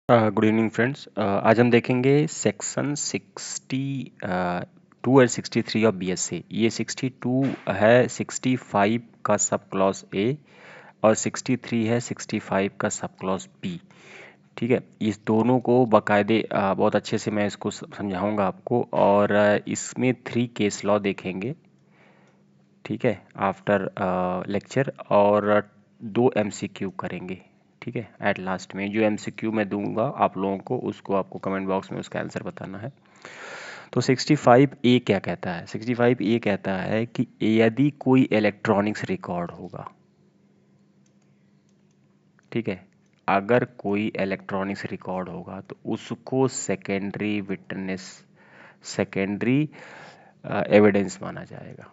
Good evening friends. आज हम देखेंगे सेक्शन 62 और 63 ऑफ बीएससी। ये 62 है 65 का सब क्लॉज ए और 63 है 65 का सब क्लॉज बी। ठीक है, इस दोनों को बाकायदे बहुत अच्छे से मैं इसको समझाऊंगा आपको, और इसमें 3 केस लॉ देखेंगे। ठीक है, आफ्टर लेक्चर, और 2 एमसीक्यू करेंगे। ठीक है, एट लास्ट में जो एमसीक्यू मैं दूंगा आप लोगों को, उसको आपको कमेंट बॉक्स में उसका आंसर बताना है। तो 65 ए क्या कहता है? 65 ए कहता है कि यदि कोई इलेक्ट्रॉनिक्स रिकॉर्ड होगा, ठीक है, अगर कोई इलेक्ट्रॉनिक्स रिकॉर्ड होगा तो उसको सेकेंडरी विटनेस, सेकेंडरी एविडेंस माना जाएगा।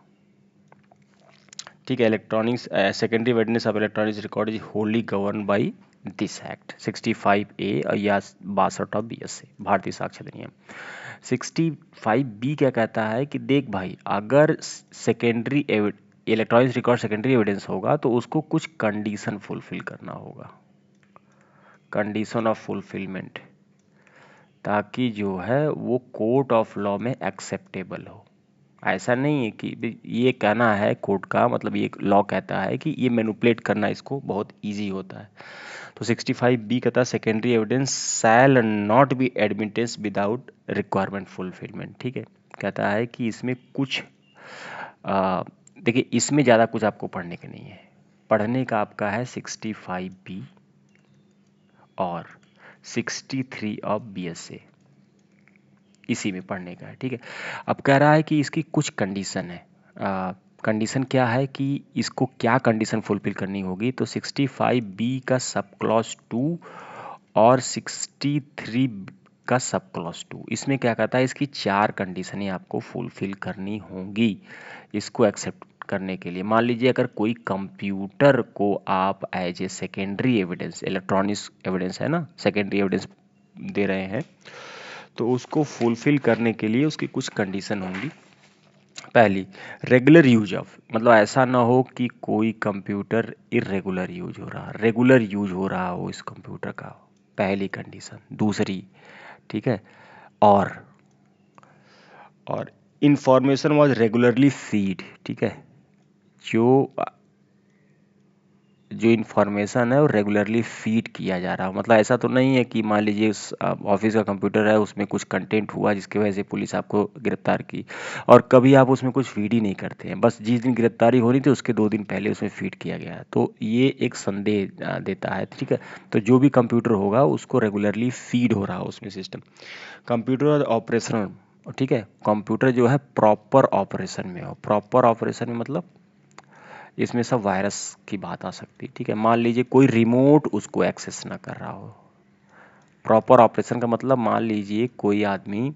ठीक है, electronics secondary evidence of electronics record is Holi govern by this act 65 ए या 62 ऑफ बीएससी, भारतीय साक्ष्य अधिनियम। 65 बी क्या कहता है कि देख भाई, अगर secondary electronics record secondary evidence होगा तो उसको कुछ कंडीशन फुलफिल करना होगा, कंडीशन ऑफ फुलफिलमेंट, ताकि जो है वो कोर्ट ऑफ लॉ में एक्सेप्टेबल हो। ऐसा नहीं है कि ये कहना है कोर्ट का, मतलब ये लॉ कहता है कि ये मैनिपुलेट करना इसको बहुत इजी होता है। तो 65 बी कहता है secondary evidence shall not be admitted without requirement fulfilment. ठीक है, कहता है कि इसमें कुछ देखिए, इसमें ज़्यादा कुछ आपको पढ़ने के नहीं है। पढ़ने का आपका है 65 बी और 63 ऑफ बीएसए, इसी में पढ़ने का है। ठीक है, अब कह रहा है कि इसकी कुछ कंडीशन है। कंडीशन क्या है कि इसको क्या कंडीशन फुलफिल करनी होगी? तो 65 बी का सब क्लॉज 2 और 63 का सब क्लॉज 2, इसमें क्या कहता है, इसकी 4 कंडीशनें आपको फुलफिल करनी होंगी इसको एक्सेप्ट करने के लिए। मान लीजिए अगर कोई कंप्यूटर को आप as a secondary evidence, electronics evidence है ना, सेकेंडरी एविडेंस दे रहे हैं, तो उसको फुलफिल करने के लिए उसकी कुछ कंडीशन होंगी। पहली, रेगुलर यूज ऑफ, मतलब ऐसा ना हो कि कोई कंप्यूटर इरेगुलर यूज हो रहा, रेगुलर यूज हो रहा हो इस कंप्यूटर का, पहली कंडीशन। दूसरी, ठीक है, और इंफॉर्मेशन वाज रेगुलरली फीड। ठीक है, जो जो इन्फॉर्मेशन है वो रेगुलरली फीड किया जा रहा है। मतलब ऐसा तो नहीं है कि मान लीजिए उस ऑफिस का कंप्यूटर है, उसमें कुछ कंटेंट हुआ जिसकी वजह से पुलिस आपको गिरफ्तार की, और कभी आप उसमें कुछ फीड ही नहीं करते हैं, बस जिस दिन गिरफ्तारी होनी थी उसके 2 दिन पहले उसमें फीड किया गया है, तो ये एक संदेह देता है। ठीक है, तो जो भी कंप्यूटर होगा उसको रेगुलरली फीड हो रहा है उसमें सिस्टम। कंप्यूटर ऑपरेशन, ठीक है, कंप्यूटर जो है प्रॉपर ऑपरेशन में हो। प्रॉपर ऑपरेशन में मतलब इसमें सब वायरस की बात आ सकती है। ठीक है, मान लीजिए कोई रिमोट उसको एक्सेस ना कर रहा हो। प्रॉपर ऑपरेशन का मतलब मान लीजिए कोई आदमी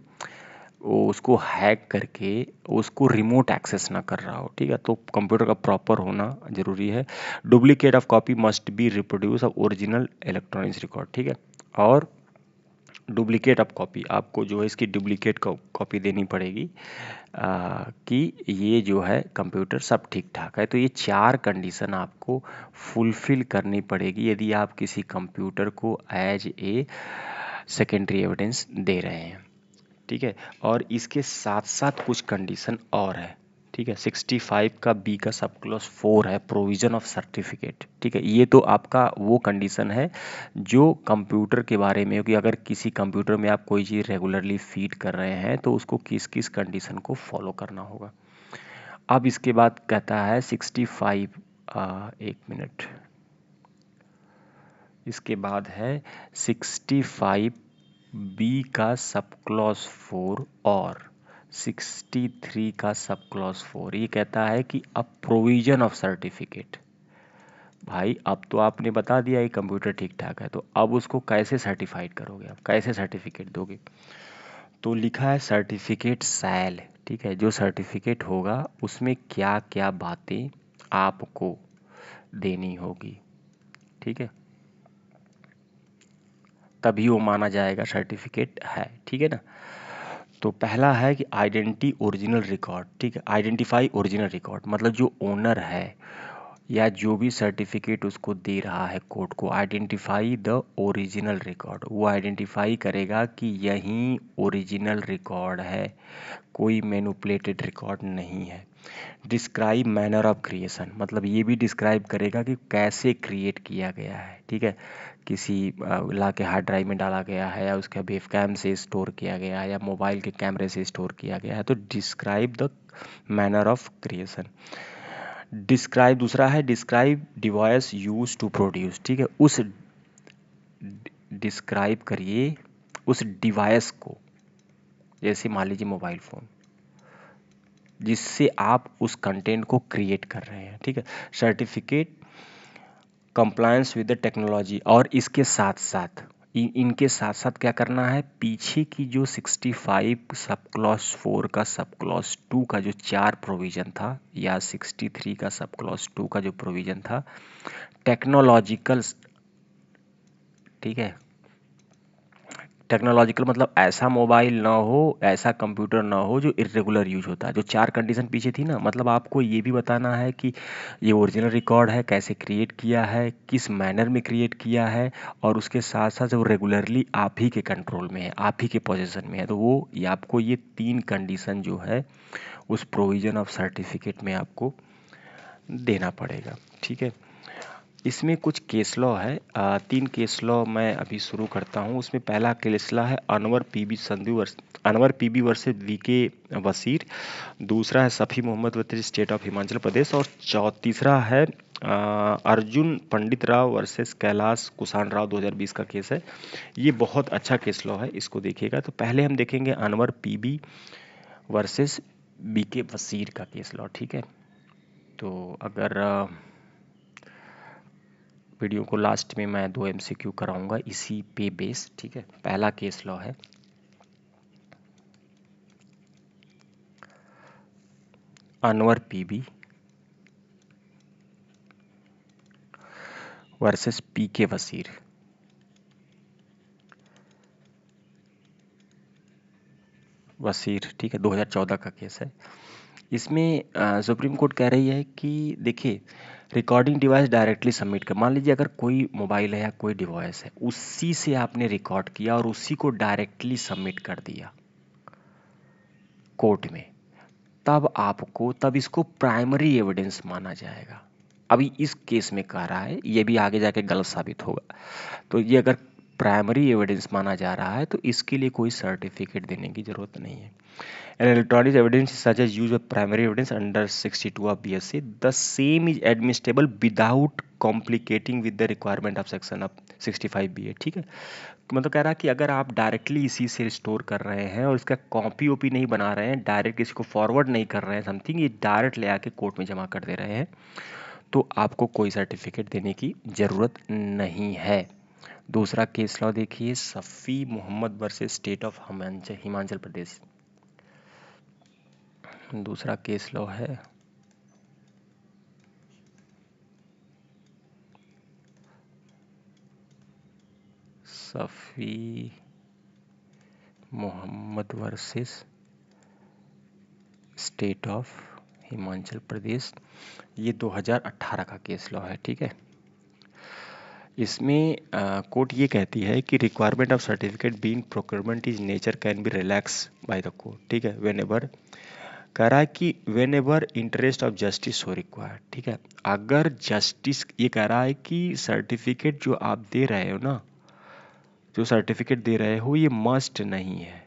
वो उसको हैक करके उसको रिमोट एक्सेस ना कर रहा हो। ठीक है, तो कंप्यूटर का प्रॉपर होना जरूरी है। Duplicate of copy must be reproduce of original electronics record. ठीक है, और डुप्लीकेट ऑफ कॉपी, आपको जो है इसकी डुप्लीकेट कॉपी देनी पड़ेगी कि ये जो है कंप्यूटर सब ठीक ठाक है। तो ये 4 कंडीशन आपको फुलफिल करनी पड़ेगी यदि आप किसी कंप्यूटर को एज ए सेकेंडरी एविडेंस दे रहे हैं। ठीक है, और इसके साथ साथ कुछ कंडीशन और है। ठीक है, 65 का बी का सब क्लॉज 4 है, प्रोविजन ऑफ सर्टिफिकेट। ठीक है, ये तो आपका वो कंडीशन है जो कंप्यूटर के बारे में, कि अगर किसी कंप्यूटर में आप कोई चीज़ रेगुलरली फीड कर रहे हैं तो उसको किस किस कंडीशन को फॉलो करना होगा। अब इसके बाद कहता है 65, एक मिनट, इसके बाद है 65 बी का सब क्लॉज 4 और 63 का सब क्लॉज 4। ये कहता है कि अब प्रोविजन ऑफ सर्टिफिकेट। भाई अब तो आपने बता दिया कि कंप्यूटर ठीक ठाक है, तो अब उसको कैसे सर्टिफाइड करोगे, आप कैसे सर्टिफिकेट दोगे? तो लिखा है सर्टिफिकेट सैल। ठीक है, जो सर्टिफिकेट होगा उसमें क्या क्या बातें आपको देनी होगी। ठीक है, तभी वो माना जाएगा सर्टिफिकेट है। ठीक है ना, तो पहला है कि आइडेंटिटी ओरिजिनल रिकॉर्ड। ठीक है, आइडेंटिफाई ओरिजिनल रिकॉर्ड, मतलब जो ओनर है या जो भी सर्टिफिकेट उसको दे रहा है कोर्ट को, आइडेंटिफाई द ओरिजिनल रिकॉर्ड, वो आइडेंटिफाई करेगा कि यही ओरिजिनल रिकॉर्ड है, कोई मैनिपुलेटेड रिकॉर्ड नहीं है। डिस्क्राइब मैनर ऑफ क्रिएशन, मतलब ये भी डिस्क्राइब करेगा कि कैसे क्रिएट किया गया है, ठीक है, किसी ला के हार्ड ड्राइव में डाला गया है या उसका वेब कैम से स्टोर किया गया है या मोबाइल के कैमरे से स्टोर किया गया है। तो describe the manner of creation. Describe दूसरा है, describe device use to produce, ठीक है, उस डिस्क्राइब करिए उस डिवाइस को, जैसे मान लीजिए मोबाइल फ़ोन, जिससे आप उस कंटेंट को क्रिएट कर रहे हैं, ठीक है। Certificate compliance with the technology, और इसके साथ साथ इनके साथ साथ क्या करना है, पीछे की जो 65 सब क्लॉज 4 का सब क्लॉज 2 का जो 4 प्रोविज़न था, या 63 का सब क्लॉज 2 का जो प्रोविज़न था, टेक्नोलॉजिकल, ठीक है, टेक्नोलॉजिकल मतलब ऐसा मोबाइल ना हो, ऐसा कंप्यूटर ना हो जो इरेगुलर यूज होता है। जो 4 कंडीशन पीछे थी ना, मतलब आपको ये भी बताना है कि ये ओरिजिनल रिकॉर्ड है, कैसे क्रिएट किया है, किस मैनर में क्रिएट किया है, और उसके साथ साथ वो रेगुलरली आप ही के कंट्रोल में है, आप ही के पोजीशन में है। तो वो ये आपको ये 3 कंडीशन जो है उस प्रोविज़न ऑफ सर्टिफिकेट में आपको देना पड़ेगा, ठीक है। इसमें कुछ केस लॉ है, 3 केस लॉ मैं अभी शुरू करता हूँ। उसमें पहला केस लॉ है Anwar P B versus V K Vasir. दूसरा है Safi Mohammad versus state of Himachal Pradesh. और तीसरा है अर्जुन पंडित राव वर्सेस कैलाश कुशाण राव, 2020 का केस है। ये बहुत अच्छा केस लॉ है, इसको देखिएगा। तो पहले हम देखेंगे Anwar P B versus BK Wasir का केस लॉ, ठीक है। तो अगर वीडियो को लास्ट में मैं 2 MCQ कराऊंगा इसी पे बेस, ठीक है। पहला केस लॉ है अनवर पीबी वर्सेस पीके वसीर। ठीक है, 2014 का केस है। इसमें सुप्रीम कोर्ट कह रही है कि देखिए, रिकॉर्डिंग डिवाइस डायरेक्टली सबमिट कर, मान लीजिए अगर कोई मोबाइल है या कोई डिवाइस है, उसी से आपने रिकॉर्ड किया और उसी को डायरेक्टली सबमिट कर दिया कोर्ट में, तब इसको प्राइमरी एविडेंस माना जाएगा। अभी इस केस में कह रहा है, ये भी आगे जाके गलत साबित होगा। तो ये अगर प्राइमरी एविडेंस माना जा रहा है तो इसके लिए कोई सर्टिफिकेट देने की जरूरत नहीं है। Electronic evidence such as use of primary evidence under 62 of BSc, the same is admissible without complicating with the requirement of section of 65BA, ठीक है। मतलब कह रहा है कि अगर आप डायरेक्टली इसी से स्टोर कर रहे हैं और इसका कॉपी ओपी नहीं बना रहे हैं, डायरेक्ट इसको फॉरवर्ड नहीं कर रहे हैं समथिंग, ये डायरेक्ट ले आके कोर्ट में जमा कर दे रहे हैं, तो आपको कोई सर्टिफिकेट देने की ज़रूरत नहीं है। दूसरा केस लॉ देखिए, Safi Mohammad versus state of Himachal Pradesh. दूसरा केस लॉ है Safi Mohammad versus state of Himachal Pradesh. ये 2018 का केस लॉ है, ठीक है। इसमें कोर्ट ये कहती है कि requirement of certificate being procurement is nature can be relax by the court, ठीक है, वेन एवर, कह रहा है कि when ever interest of justice so required, ठीक है। अगर जस्टिस, ये कह रहा है कि सर्टिफिकेट जो आप दे रहे हो ना, जो सर्टिफिकेट दे रहे हो, ये मस्ट नहीं है।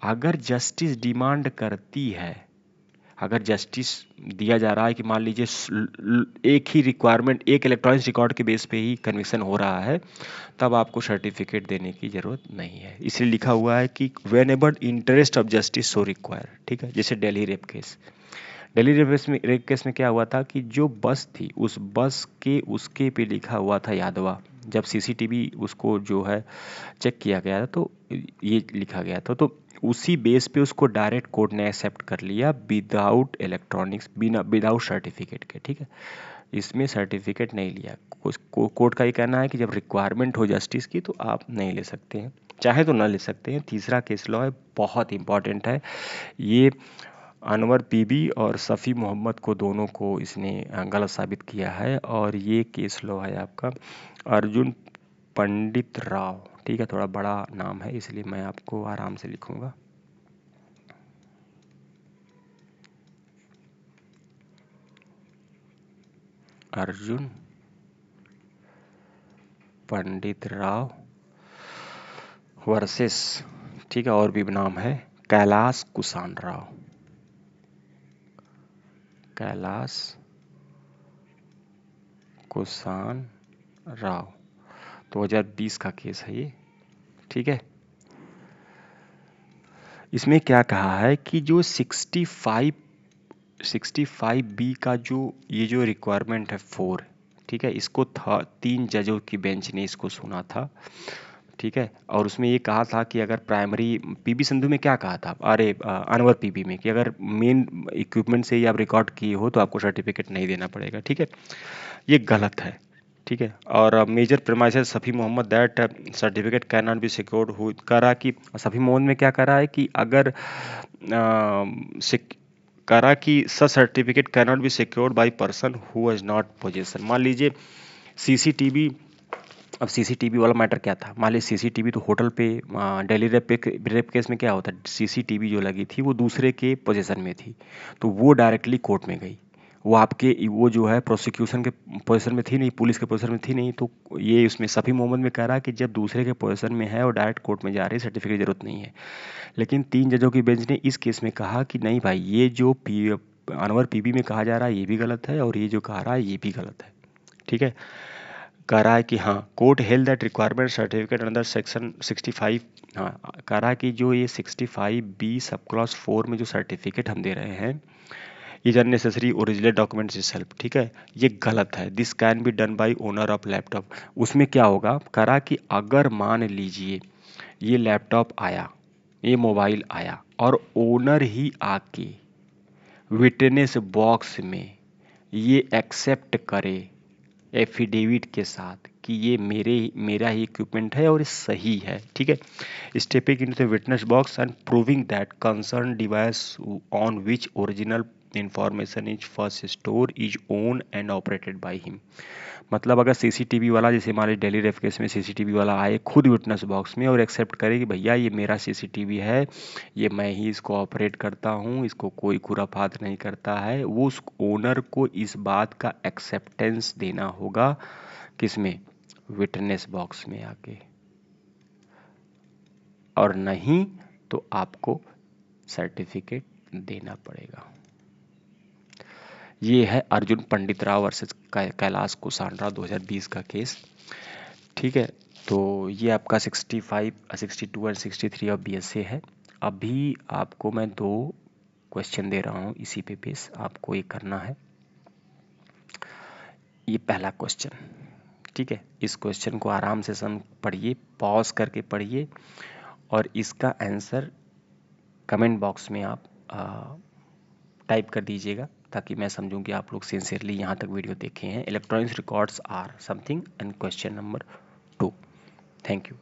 अगर जस्टिस डिमांड करती है, अगर जस्टिस दिया जा रहा है कि मान लीजिए एक ही रिक्वायरमेंट, एक इलेक्ट्रॉनिक्स रिकॉर्ड के बेस पे ही कन्विक्शन हो रहा है, तब आपको सर्टिफिकेट देने की ज़रूरत नहीं है। इसलिए लिखा हुआ है कि when ever interest of justice so require, ठीक है। जैसे दिल्ली रेप केस में क्या हुआ था कि जो बस थी, उस बस के उसके पे लिखा हुआ था यादवा। जब CCTV उसको जो है चेक किया गया था, तो ये लिखा गया था, तो उसी बेस पे उसको डायरेक्ट कोर्ट ने एक्सेप्ट कर लिया विदाउट इलेक्ट्रॉनिक्स, बिना विदाउट सर्टिफिकेट के, ठीक है। इसमें सर्टिफिकेट नहीं लिया। कोर्ट का ये कहना है कि जब रिक्वायरमेंट हो जस्टिस की तो आप नहीं ले सकते हैं, चाहे तो ना ले सकते हैं। तीसरा केस लॉ है, बहुत इंपॉर्टेंट है ये, अनवर पीबी और सफ़ी मोहम्मद को दोनों को इसने गलत साबित किया है। और ये केस लॉ है आपका अर्जुन पंडित राव। ठीक है, थोड़ा बड़ा नाम है इसलिए मैं आपको आराम से लिखूंगा। अर्जुन पंडित राव वर्सेस, ठीक है, और भी नाम है कैलाश कुशाण राव। कैलाश कुशाण राव 2020 का केस है ये। ठीक है, इसमें क्या कहा है कि जो 65B का ये जो रिक्वायरमेंट है 4, ठीक है, इसको था 3 जजों की बेंच ने इसको सुना था। ठीक है, और उसमें ये कहा था कि अगर प्राइमरी पीबी संधू में क्या कहा था, अरे अनवर पीबी में, कि अगर मेन इक्विपमेंट से ही आप रिकॉर्ड किए हो तो आपको सर्टिफिकेट नहीं देना पड़ेगा। ठीक है, ये गलत है। ठीक है, और major premises Safi Mohammad that certificate can not be secured हो करा कि सफ़ी मोहम्मद में क्या करा है कि अगर करा कि such certificate can not be secured by person who has not possession. मान लीजिए सीसीटीवी, अब सीसीटीवी वाला मैटर क्या था, मान लीजिए सीसीटीवी तो होटल पे डेली रेप केस में क्या होता है, सीसीटीवी जो लगी थी वो दूसरे के पोजेशन में थी, तो वो डायरेक्टली कोर्ट में गई। वो आपके वो जो है प्रोसिक्यूशन के पोजीशन में थी नहीं, पुलिस के पोजीशन में थी नहीं, तो ये उसमें सफ़ी मोहम्मद में कह रहा है कि जब दूसरे के पोजीशन में है और डायरेक्ट कोर्ट में जा रही है, सर्टिफिकेट की जरूरत नहीं है। लेकिन 3 जजों की बेंच ने इस केस में कहा कि नहीं भाई, ये जो अनवर पीबी में कहा जा रहा है ये भी गलत है और ये जो कहा रहा है ये भी गलत है। ठीक है, कह रहा है कि हाँ, court held that requirement certificate under section 65, हाँ, कह रहा है कि जो ये 65B सब क्लॉज 4 में जो सर्टिफिकेट हम दे रहे हैं is unnecessary original documents itself. ठीक है, ये गलत है। This can be done by owner of laptop. उसमें क्या होगा, करा कि अगर मान लीजिए ये लैपटॉप आया, ये मोबाइल आया और ओनर ही आके विटनेस बॉक्स में ये एक्सेप्ट करे एफिडेविट के साथ कि ये मेरा ही इक्विपमेंट है और ये सही है। ठीक है, stepping into the witness box and proving that concern device on which original information is first store is own and operated by him. मतलब अगर सीसीटीवी वाला, जैसे हमारे डेली रेफ केस में सीसीटीवी वाला आए खुद विटनेस बॉक्स में और एक्सेप्ट करे कि भैया ये मेरा सीसीटीवी है, ये मैं ही इसको ऑपरेट करता हूँ, इसको कोई खुराफात नहीं करता है, वो उस ओनर को इस बात का एक्सेप्टेंस देना होगा। किसमें? विटनेस बॉक्स में आके। और नहीं तो आपको सर्टिफिकेट देना पड़ेगा। ये है अर्जुन पंडित राव वर्सेस कैलाश कुशाण राव 2020 का केस। ठीक है, तो ये आपका 65, 62 और 63 ऑफ BSA है। अभी आपको मैं 2 क्वेश्चन दे रहा हूँ इसी पे बेस आपको ये करना है। ये पहला क्वेश्चन, ठीक है, इस क्वेश्चन को आराम से पढ़िए, पॉज करके पढ़िए और इसका आंसर कमेंट बॉक्स में आप टाइप कर दीजिएगा ताकि मैं समझूं कि आप लोग सिंसियरली यहाँ तक वीडियो देखे हैं। Electronics records or something and question number 2। Thank you.